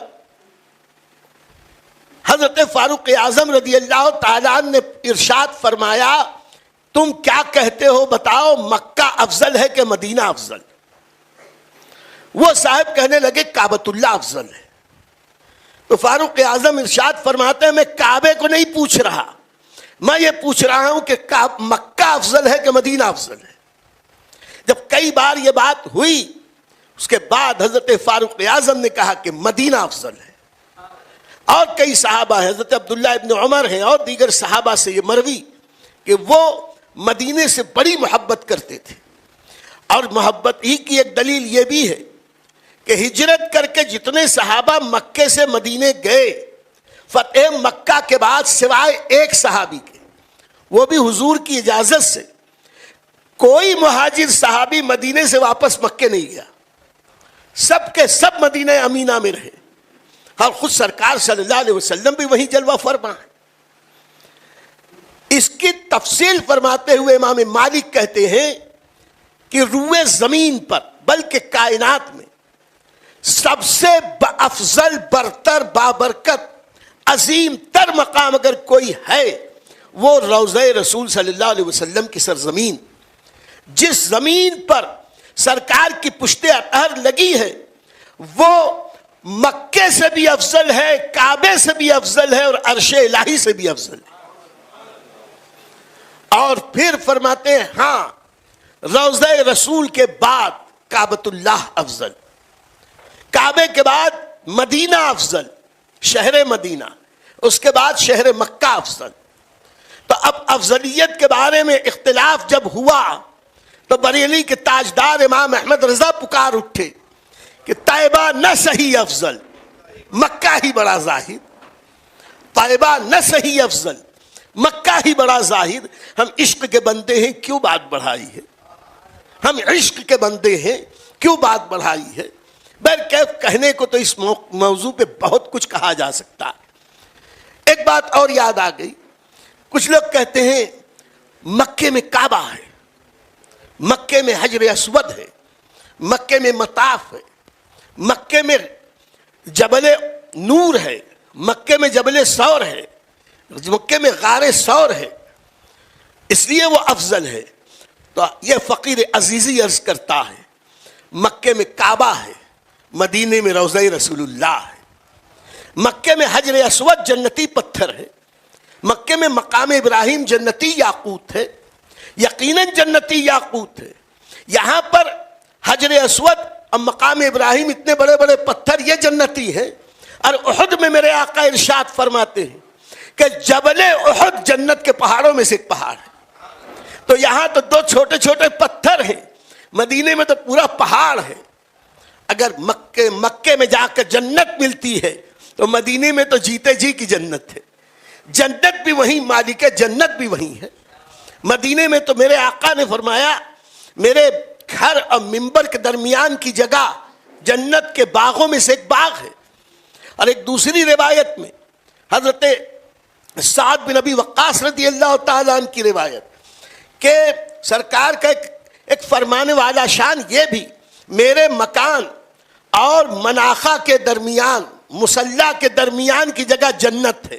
Speaker 2: حضرت فاروق اعظم رضی اللہ تعالی عنہ نے ارشاد فرمایا تم کیا کہتے ہو بتاؤ، مکہ افضل ہے کہ مدینہ افضل؟ وہ صاحب کہنے لگے کعبۃ اللہ افضل ہے۔ تو فاروق اعظم ارشاد فرماتے ہیں میں کعبے کو نہیں پوچھ رہا، میں یہ پوچھ رہا ہوں کہ مکہ افضل ہے کہ مدینہ افضل ہے۔ جب کئی بار یہ بات ہوئی اس کے بعد حضرت فاروق اعظم نے کہا کہ مدینہ افضل ہے۔ اور کئی صحابہ ہیں، حضرت عبداللہ ابن عمر ہیں اور دیگر صحابہ سے یہ مروی کہ وہ مدینے سے بڑی محبت کرتے تھے، اور محبت ہی کی ایک دلیل یہ بھی ہے کہ ہجرت کر کے جتنے صحابہ مکے سے مدینے گئے فتح مکہ کے بعد سوائے ایک صحابی کے، وہ بھی حضور کی اجازت سے، کوئی مہاجر صحابی مدینے سے واپس مکے نہیں گیا، سب کے سب مدینہ امینہ میں رہے، اور خود سرکار صلی اللہ علیہ وسلم بھی وہیں جلوہ فرما ہے۔ اس کی تفصیل فرماتے ہوئے امام مالک کہتے ہیں کہ روئے زمین پر بلکہ کائنات میں سب سے افضل، برتر، بابرکت، عظیم تر مقام اگر کوئی ہے وہ روضہ رسول صلی اللہ علیہ وسلم کی سرزمین، جس زمین پر سرکار کی پشت اطہر لگی ہے وہ مکے سے بھی افضل ہے، کعبے سے بھی افضل ہے، اور عرش الہی سے بھی افضل ہے۔ اور پھر فرماتے ہیں ہاں روضہ رسول کے بعد کعبۃ اللہ افضل، کعبے کے بعد مدینہ افضل، شہر مدینہ، اس کے بعد شہر مکہ افضل۔ تو اب افضلیت کے بارے میں اختلاف جب ہوا تو بریلی کے تاجدار امام احمد رضا پکار اٹھے کہ طیبہ نہ صحیح افضل، مکہ ہی بڑا زاہد، طیبہ نہ صحیح افضل، مکہ ہی بڑا زاہد۔ ہم عشق کے بندے ہیں کیوں بات بڑھائی ہے، ہم عشق کے بندے ہیں کیوں بات بڑھائی ہے؟ بہرکیف کہنے کو تو اس موضوع پہ بہت کچھ کہا جا سکتا ہے۔ ایک بات اور یاد آ گئی، کچھ لوگ کہتے ہیں مکے میں کعبہ ہے، مکے میں حجر اسود ہے، مکے میں مطاف ہے، مکے میں جبل نور ہے، مکے میں جبل ثور ہے، مکے میں غار ثور ہے، اس لیے وہ افضل ہے۔ تو یہ فقیر عزیزی عرض کرتا ہے مکے میں کعبہ ہے، مدینے میں روضہ رسول اللہ ہے، مکے میں حجر اسود جنتی پتھر ہے، مکے میں مقام ابراہیم جنتی یاقوت ہے، یقیناً جنتی یاقوت ہے، یہاں پر حجر اسود اور مقام ابراہیم اتنے بڑے بڑے پتھر یہ جنتی ہیں، اور احد میں میرے آقا ارشاد فرماتے ہیں کہ جبل احد جنت کے پہاڑوں میں سے ایک پہاڑ ہے. تو یہاں تو دو چھوٹے چھوٹے پتھر ہیں، مدینے میں تو پورا پہاڑ ہے. اگر مکے میں جا کر جنت ملتی ہے تو مدینے میں تو جیتے جی کی جنت ہے. جنت بھی وہیں، مالک جنت بھی وہیں ہے. مدینے میں تو میرے آقا نے فرمایا میرے گھر اور منبر کے درمیان کی جگہ جنت کے باغوں میں سے ایک باغ ہے. اور ایک دوسری روایت میں حضرت سعد بن ابی وقاص رضی اللہ تعالیٰ عنہ کی روایت کہ سرکار کا ایک فرمانے والا شان یہ بھی، میرے مکان اور مناخہ کے درمیان، مصلی کے درمیان کی جگہ جنت ہے.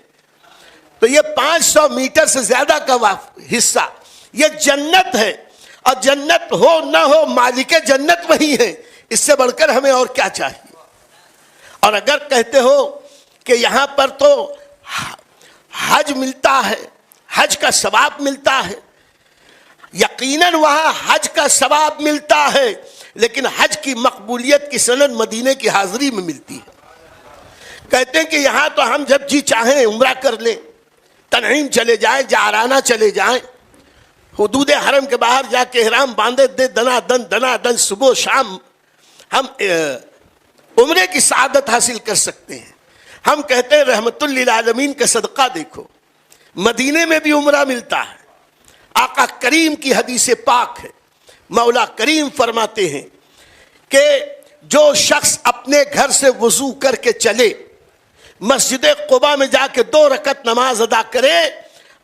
Speaker 2: تو یہ 500 میٹر سے زیادہ کا حصہ یہ جنت ہے. اور جنت ہو نہ ہو مالک جنت وہی ہے، اس سے بڑھ کر ہمیں اور کیا چاہیے. اور اگر کہتے ہو کہ یہاں پر تو حج ملتا ہے، حج کا ثواب ملتا ہے، یقیناً وہاں حج کا ثواب ملتا ہے، لیکن حج کی مقبولیت کی سند مدینے کی حاضری میں ملتی ہے. کہتے ہیں کہ یہاں تو ہم جب جی چاہیں عمرہ کر لیں، تنعیم چلے جائیں، جعرانہ چلے جائیں، حدود حرم کے باہر جا کے احرام باندھے دے دنا دن صبح و شام ہم عمرے کی سعادت حاصل کر سکتے ہیں. ہم کہتے ہیں رحمت للعالمین کا صدقہ دیکھو، مدینے میں بھی عمرہ ملتا ہے. آقا کریم کی حدیث پاک ہے، مولا کریم فرماتے ہیں کہ جو شخص اپنے گھر سے وضو کر کے چلے، مسجد قباء میں جا کے 2 رکعت نماز ادا کرے،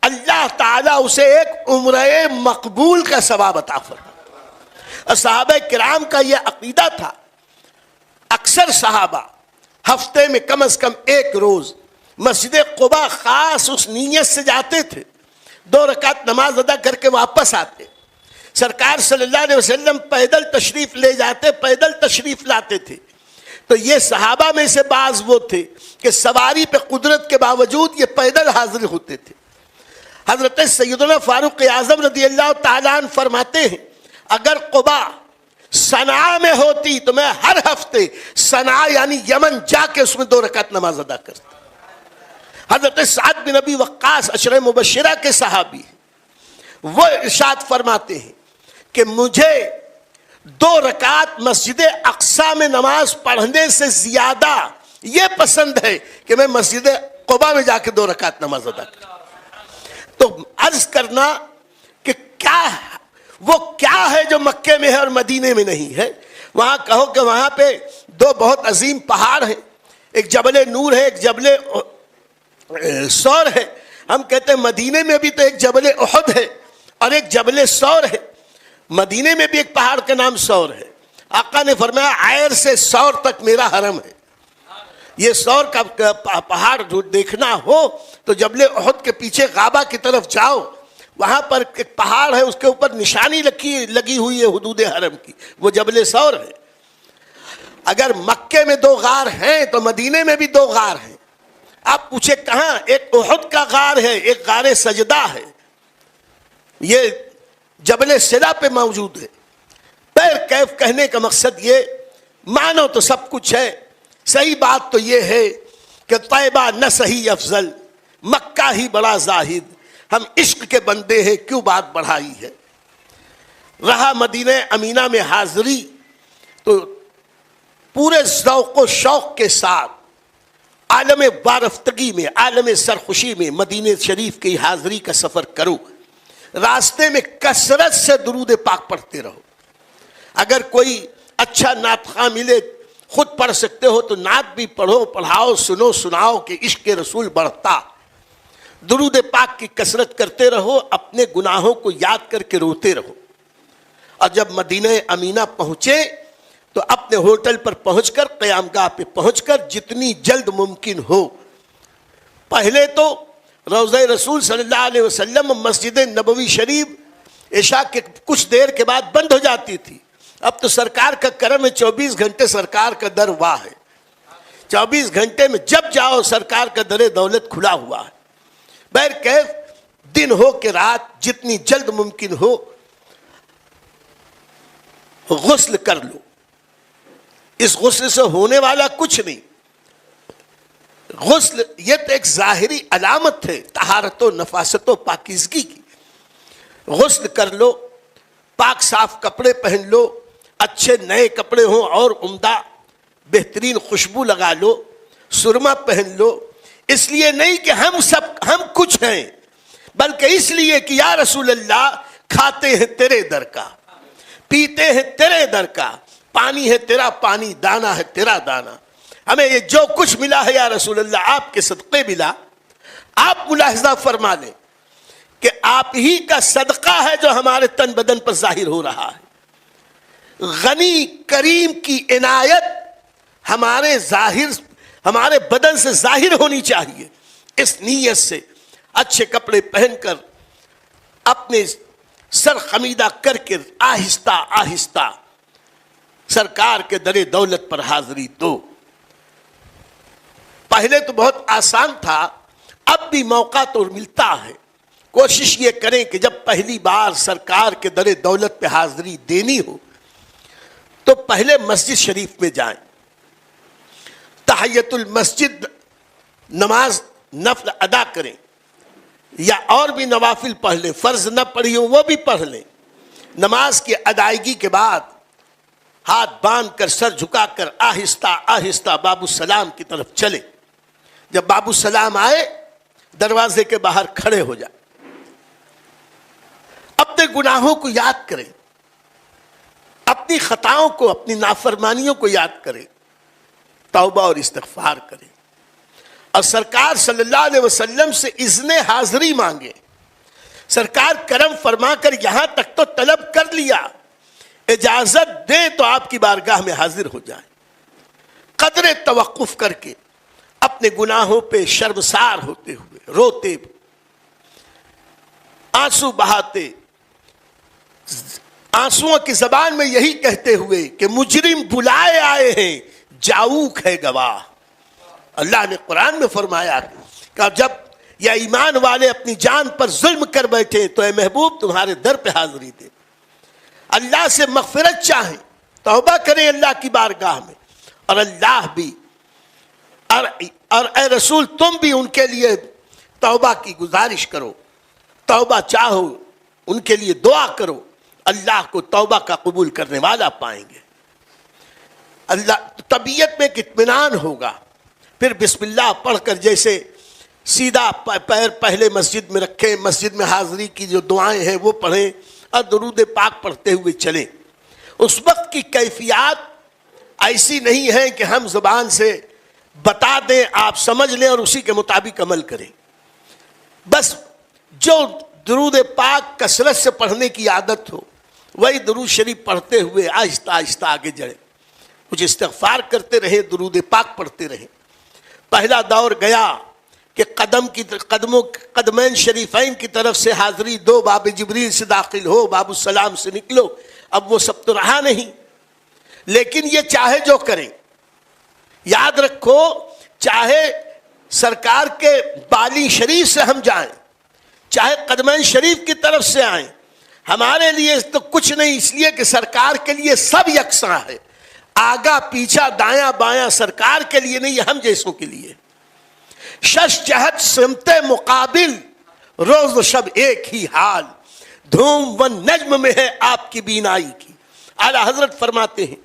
Speaker 2: اللہ تعالیٰ اسے ایک عمرہ مقبول کا ثواب عطا فرماتا. اور صحابہ کرام کا یہ عقیدہ تھا. اکثر صحابہ ہفتے میں کم از کم 1 روز مسجد قباء خاص اس نیت سے جاتے تھے، 2 رکعت نماز ادا کر کے واپس آتے. سرکار صلی اللہ علیہ وسلم پیدل تشریف لے جاتے، پیدل تشریف لاتے تھے. تو یہ صحابہ میں سے بعض وہ تھے کہ سواری پہ قدرت کے باوجود یہ پیدل حاضر ہوتے تھے. حضرت سیدنا فاروق اعظم رضی اللہ تعالیٰ عنہ فرماتے ہیں اگر قباء صنعاء میں ہوتی تو میں ہر ہفتے صنعاء یعنی یمن جا کے اس میں 2 رکعت نماز ادا کرتا. حضرت سعد بن ابی وقاص عشرہ مبشرہ کے صحابی ہیں، وہ ارشاد فرماتے ہیں کہ مجھے 2 رکعت مسجد اقصی میں نماز پڑھنے سے زیادہ یہ پسند ہے کہ میں مسجد قباء میں جا کے 2 رکعت نماز ادا کروں. تو عرض کرنا کہ وہ کیا ہے جو مکے میں ہے اور مدینے میں نہیں ہے. وہاں کہو کہ وہاں پہ 2 بہت عظیم پہاڑ ہیں، ایک جبل نور ہے، ایک جبل سور ہے. ہم کہتے ہیں مدینے میں بھی تو ایک جبل احد ہے اور ایک جبل سور ہے. مدینے میں بھی ایک پہاڑ کا نام سور ہے. آقا نے فرمایا عیر سے سور تک میرا حرم ہے. یہ سور کا پہاڑ جو دیکھنا ہو تو جبل احد کے پیچھے غابہ کی طرف جاؤ، وہاں پر ایک پہاڑ ہے، اس کے اوپر نشانی لگی ہوئی ہے حدود حرم کی، وہ جبل سور ہے. اگر مکے میں 2 غار ہیں تو مدینے میں بھی 2 غار ہیں. آپ پوچھے کہاں؟ ایک احد کا غار ہے، ایک غار سجدہ ہے، یہ جبل سلا پہ موجود ہے. پیر کیف کہنے کا مقصد یہ، مانو تو سب کچھ ہے، صحیح بات تو یہ ہے کہ طیبہ نہ صحیح افضل، مکہ ہی بڑا زاہد، ہم عشق کے بندے ہیں کیوں بات بڑھائی ہے. رہا مدینہ امینہ میں حاضری تو پورے ذوق و شوق کے ساتھ عالم وارفتگی میں، عالم سرخوشی میں مدینہ شریف کی حاضری کا سفر کرو. راستے میں کثرت سے درود پاک پڑھتے رہو. اگر کوئی اچھا نعت خواں ملے، خود پڑھ سکتے ہو تو نعت بھی پڑھو، پڑھاؤ، سنو، سناؤ کہ عشق رسول بڑھتا. درود پاک کی کثرت کرتے رہو، اپنے گناہوں کو یاد کر کے روتے رہو. اور جب مدینہ امینہ پہنچے تو اپنے ہوٹل پر پہنچ کر، قیام گاہ پہ پہنچ کر جتنی جلد ممکن ہو، پہلے تو روضہ رسول صلی اللہ علیہ وسلم مسجد نبوی شریف عشاء کے کچھ دیر کے بعد بند ہو جاتی تھی. اب تو سرکار کا کرم ہے، 24 گھنٹے سرکار کا در واہ ہے. 24 گھنٹے میں جب جاؤ سرکار کا در دولت کھلا ہوا ہے. بہر کیف دن ہو کہ رات جتنی جلد ممکن ہو غسل کر لو. اس غسل سے ہونے والا کچھ نہیں. غسل یہ تو ایک ظاہری علامت ہے طہارت و نفاست و پاکیزگی کی. غسل کر لو, پاک صاف کپڑے پہن لو, اچھے نئے کپڑے ہوں اور عمدہ بہترین خوشبو لگا لو, سرما پہن لو. اس لیے نہیں کہ ہم کچھ ہیں, بلکہ اس لیے کہ یا رسول اللہ کھاتے ہیں تیرے در کا, پیتے ہیں تیرے در کا, پانی ہے تیرا پانی, دانا ہے تیرا دانا. ہمیں یہ جو کچھ ملا ہے یا رسول اللہ آپ کے صدقے ملا. آپ ملاحظہ فرما لیں کہ آپ ہی کا صدقہ ہے جو ہمارے تن بدن پر ظاہر ہو رہا ہے. غنی کریم کی عنایت ہمارے بدن سے ظاہر ہونی چاہیے. اس نیت سے اچھے کپڑے پہن کر اپنے سر خمیدہ کر کے آہستہ آہستہ سرکار کے در دولت پر حاضری دو. پہلے تو بہت آسان تھا, اب بھی موقع تو ملتا ہے. کوشش یہ کریں کہ جب پہلی بار سرکار کے در دولت پہ حاضری دینی ہو تو پہلے مسجد شریف میں جائیں, تحیت المسجد نماز نفل ادا کریں, یا اور بھی نوافل پڑھ لیں, فرض نہ پڑھی ہو وہ بھی پڑھ لیں. نماز کی ادائیگی کے بعد ہاتھ باندھ کر سر جھکا کر آہستہ آہستہ باب السلام کی طرف چلیں. جب باب السلام آئے دروازے کے باہر کھڑے ہو جائیں, اپنے گناہوں کو یاد کریں, اپنی خطاؤں کو, اپنی نافرمانیوں کو یاد کریں, توبہ اور استغفار کریں, اور سرکار صلی اللہ علیہ وسلم سے اذن حاضری مانگیں. سرکار کرم فرما کر یہاں تک تو طلب کر لیا, اجازت دے تو آپ کی بارگاہ میں حاضر ہو جائیں. قدر توقف کر کے اپنے گناہوں پہ شرمسار ہوتے ہوئے, روتے, آنسو بہاتے, آنسوؤں کی زبان میں یہی کہتے ہوئے کہ مجرم بلائے آئے ہیں, جاؤک ہے گواہ. اللہ نے قرآن میں فرمایا کہ جب یہ ایمان والے اپنی جان پر ظلم کر بیٹھے تو اے محبوب تمہارے در پہ حاضری دے, اللہ سے مغفرت چاہیں, توبہ کریں اللہ کی بارگاہ میں, اور اللہ بھی اور اے رسول تم بھی ان کے لیے توبہ کی گزارش کرو, توبہ چاہو, ان کے لیے دعا کرو, اللہ کو توبہ کا قبول کرنے والا پائیں گے. اللہ طبیعت میں اطمینان ہوگا. پھر بسم اللہ پڑھ کر جیسے سیدھا پیر پہلے مسجد میں رکھیں, مسجد میں حاضری کی جو دعائیں ہیں وہ پڑھیں, اور درود پاک پڑھتے ہوئے چلیں. اس وقت کی کیفیات ایسی نہیں ہے کہ ہم زبان سے بتا دیں, آپ سمجھ لیں اور اسی کے مطابق عمل کریں. بس جو درود پاک کثرت سے پڑھنے کی عادت ہو وہی درود شریف پڑھتے ہوئے آہستہ آہستہ آگے جڑیں. کچھ استغفار کرتے رہیں, درود پاک پڑھتے رہیں. پہلا دور گیا کہ قدمین شریفین کی طرف سے حاضری دو, باب جبریل سے داخل ہو, باب السلام سے نکلو. اب وہ سب تو رہا نہیں, لیکن یہ چاہے جو کریں, یاد رکھو چاہے سرکار کے بالی شریف سے ہم جائیں, چاہے قدمین شریف کی طرف سے آئیں, ہمارے لیے تو کچھ نہیں, اس لیے کہ سرکار کے لیے سب یکساں ہے. آگا پیچھا دایاں بایاں سرکار کے لیے نہیں, ہم جیسوں کے لیے. شش جہت سمت مقابل, روز و شب ایک ہی حال, دھوم و نجم میں ہے آپ کی بینائی کی. اعلیٰ حضرت فرماتے ہیں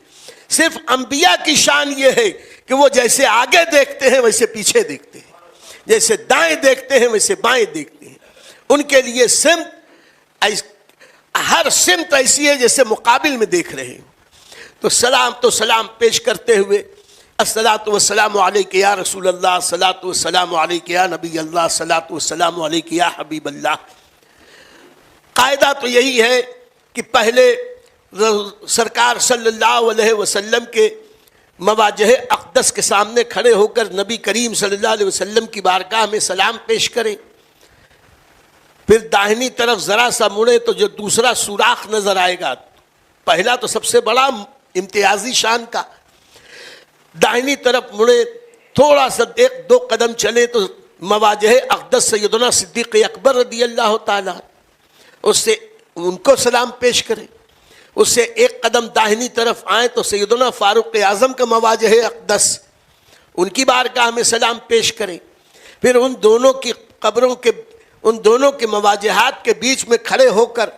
Speaker 2: صرف انبیاء کی شان یہ ہے کہ وہ جیسے آگے دیکھتے ہیں ویسے پیچھے دیکھتے ہیں, جیسے دائیں دیکھتے ہیں ویسے بائیں دیکھتے ہیں. ان کے لیے سمت, ہر سمت ایسی ہے جیسے مقابل میں دیکھ رہے ہیں. تو سلام پیش کرتے ہوئے الصلاۃ والسلام علیک یا رسول اللہ, الصلاۃ والسلام علیک یا نبی اللہ, الصلاۃ والسلام علیک یا حبیب اللہ. قاعدہ تو یہی ہے کہ پہلے سرکار صلی اللہ علیہ وسلم کے مواجہ اقدس کے سامنے کھڑے ہو کر نبی کریم صلی اللہ علیہ وسلم کی بارگاہ میں سلام پیش کریں. پھر داہنی طرف ذرا سا مڑے تو جو دوسرا سوراخ نظر آئے گا, پہلا تو سب سے بڑا امتیازی شان کا, داہنی طرف مڑے تھوڑا سا ایک دو قدم چلے تو مواجہ اقدس سیدنا صدیق اکبر رضی اللہ تعالیٰ, اس سے ان کو سلام پیش کریں. اس سے ایک قدم داہنی طرف آئیں تو سیدنا فاروق اعظم کا مواجہ اقدس، ان کی بارگاہ میں سلام پیش کریں. پھر ان دونوں کی قبروں کے، ان دونوں کے مواجہات کے بیچ میں کھڑے ہو کر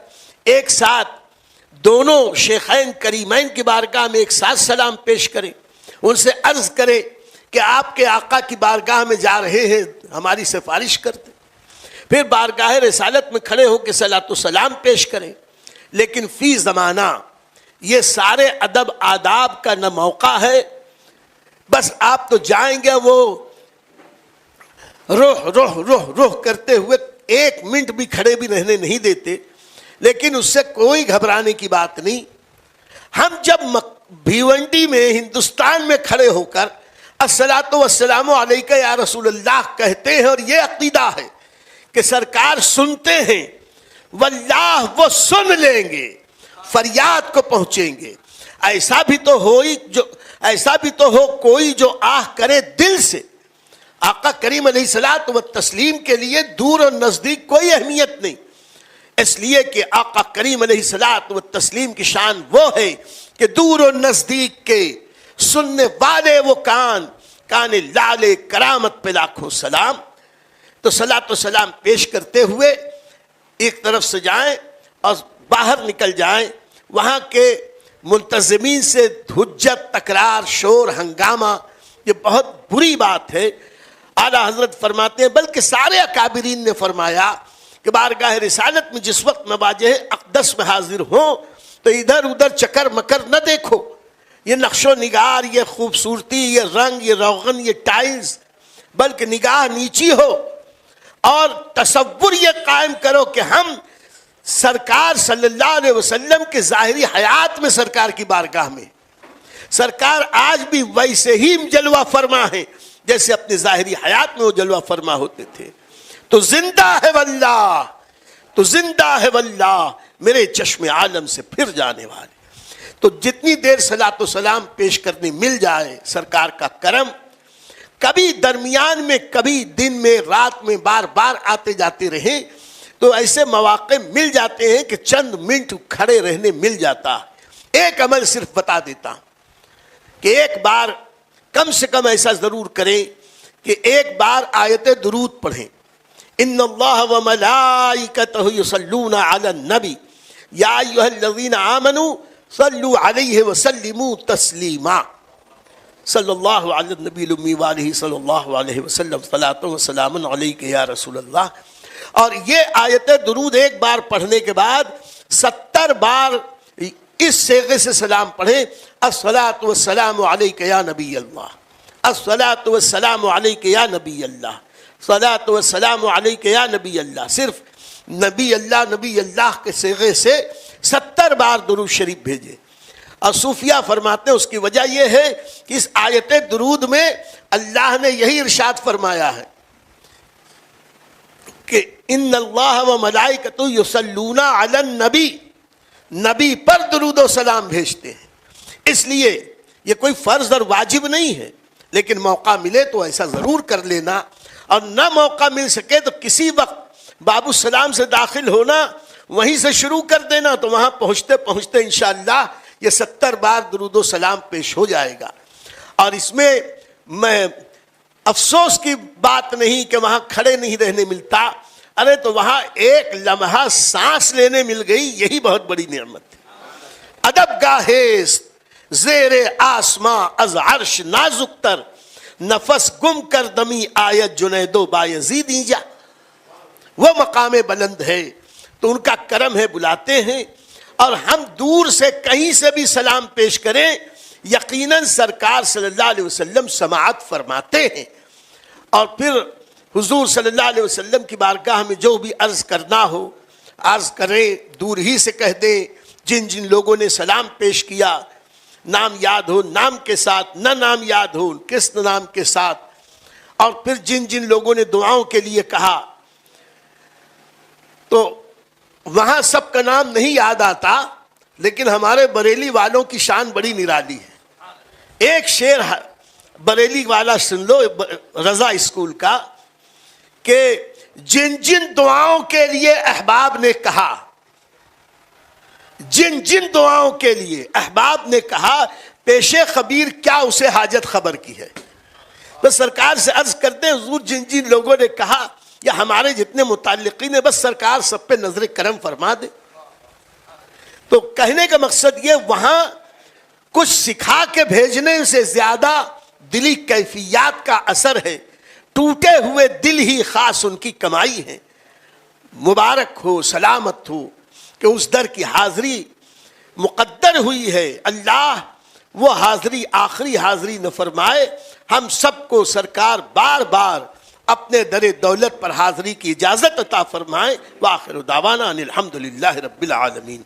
Speaker 2: ایک ساتھ دونوں شیخین کریمین کی بارگاہ میں ایک ساتھ سلام پیش کریں. ان سے عرض کریں کہ آپ کے آقا کی بارگاہ میں جا رہے ہیں، ہماری سفارش کرتے. پھر بارگاہ رسالت میں کھڑے ہو کے صلاۃ و سلام پیش کریں. لیکن فی زمانہ یہ سارے ادب آداب کا نہ موقع ہے. بس آپ تو جائیں گے وہ روح کرتے ہوئے ایک منٹ بھی کھڑے بھی رہنے نہیں دیتے. لیکن اس سے کوئی گھبرانے کی بات نہیں. ہم جب بھیونڈی میں ہندوستان میں کھڑے ہو کر الصلاۃ والسلام علیک یا رسول اللہ کہتے ہیں، اور یہ عقیدہ ہے کہ سرکار سنتے ہیں، واللہ وہ سن لیں گے، فریاد کو پہنچیں گے. ایسا بھی تو ہو کوئی جو آہ کرے دل سے. آقا کریم علیہ الصلوۃ والتسلیم کے لیے دور اور نزدیک کوئی اہمیت نہیں، اس لیے کہ آقا کریم علیہ الصلوۃ والتسلیم کی شان وہ ہے کہ دور اور نزدیک کے سننے والے وہ کان لال کرامت پہ لاکھوں سلام. تو صلاۃ و سلام پیش کرتے ہوئے ایک طرف سے جائیں اور باہر نکل جائیں. وہاں کے منتظمین سے حجت، تکرار، شور، ہنگامہ، یہ بہت بری بات ہے. اعلیٰ حضرت فرماتے ہیں، بلکہ سارے اکابرین نے فرمایا کہ بارگاہ رسالت میں جس وقت مواجہ اقدس میں حاضر ہوں تو ادھر ادھر چکر مکر نہ دیکھو. یہ نقش و نگار، یہ خوبصورتی، یہ رنگ، یہ روغن، یہ ٹائلز، بلکہ نگاہ نیچی ہو اور تصور یہ قائم کرو کہ ہم سرکار صلی اللہ علیہ وسلم کے ظاہری حیات میں سرکار کی بارگاہ میں. سرکار آج بھی ویسے ہی جلوہ فرما ہیں جیسے اپنے ظاہری حیات میں وہ جلوہ فرما ہوتے تھے. تو زندہ ہے واللہ، تو زندہ ہے واللہ میرے چشم عالم سے پھر جانے والے. تو جتنی دیر صلاۃ و سلام پیش کرنے مل جائے سرکار کا کرم. کبھی درمیان میں، کبھی دن میں، رات میں بار بار آتے جاتے رہیں تو ایسے مواقع مل جاتے ہیں کہ چند منٹ کھڑے رہنے مل جاتا. ایک عمل صرف بتا دیتا ہوں کہ ایک بار کم سے کم ایسا ضرور کریں کہ ایک بار آیت درود پڑھیں. ان اللہ وملائکتہ یصلون علی النبی یا ایھا الذین آمنوا صلوا علیہ وسلموا تسلیما. صلی اللہ علی النبی الامی وآلہ صلی اللہ علیہ وسلم صلاۃ و سلام علیک یا رسول اللہ. اور یہ آیت درود ایک بار پڑھنے کے بعد 70 بار اس صیغے سے سلام پڑھیں، الصلاۃ والسلام علیک یا نبی اللہ، الصلاۃ والسلام علیک یا نبی اللہ، الصلاۃ والسلام علیک یا نبی اللہ. صرف نبی اللہ کے صیغے سے 70 بار درود شریف بھیجے. اور صوفیہ فرماتے ہیں اس کی وجہ یہ ہے کہ اس آیت درود میں اللہ نے یہی ارشاد فرمایا ہے کہ ان اللہ و ملائکتہ یصلون علی النبی، نبی پر درود و سلام بھیجتے ہیں. اس لیے یہ کوئی فرض اور واجب نہیں ہے، لیکن موقع ملے تو ایسا ضرور کر لینا، اور نہ موقع مل سکے تو کسی وقت باب السلام سے داخل ہونا، وہیں سے شروع کر دینا، تو وہاں پہنچتے پہنچتے انشاءاللہ یہ 70 بار درود و سلام پیش ہو جائے گا. اور اس میں افسوس کی بات نہیں کہ وہاں کھڑے نہیں رہنے ملتا. ارے تو وہاں ایک لمحہ سانس لینے مل گئی، یہی بہت بڑی نعمت ہے. ادب گاہست زیر آسماں از عرش نازک تر، نفس گم کر دمی آیت جنید و بایزید اینجا. وہ مقام بلند ہے تو ان کا کرم ہے، بلاتے ہیں. اور ہم دور سے کہیں سے بھی سلام پیش کریں یقیناً سرکار صلی اللہ علیہ وسلم سماعت فرماتے ہیں. اور پھر حضور صلی اللہ علیہ وسلم کی بارگاہ میں جو بھی عرض کرنا ہو عرض کریں، دور ہی سے کہہ دیں. جن جن لوگوں نے سلام پیش کیا، نام یاد ہو نام کے ساتھ، نہ نام یاد ہو کس نام کے ساتھ. اور پھر جن جن لوگوں نے دعاؤں کے لیے کہا، تو وہاں سب کا نام نہیں یاد آتا، لیکن ہمارے بریلی والوں کی شان بڑی نرالی ہے. ایک شعر بریلی والا سن لو رضا اسکول کا کہ جن جن دعاؤں کے لیے احباب نے کہا، جن جن دعاؤں کے لیے احباب نے کہا پیش خبیر کیا اسے حاجت خبر کی ہے، بس سرکار سے عرض کرتے ہیں حضور جن جن لوگوں نے کہا یا ہمارے جتنے متعلقین ہیں، بس سرکار سب پہ نظر کرم فرما دے۔ تو کہنے کا مقصد یہ وہاں کچھ سکھا کے بھیجنے سے زیادہ دلی کیفیات کا اثر ہے، ٹوٹے ہوئے دل ہی خاص ان کی کمائی ہے۔ مبارک ہو، سلامت ہو کہ اس در کی حاضری مقدر ہوئی ہے، اللہ وہ حاضری آخری حاضری نہ فرمائے، ہم سب کو سرکار بار بار اپنے در دولت پر حاضری کی اجازت عطا فرمائے۔ وآخر دعوانا ان الحمدللہ رب العالمین۔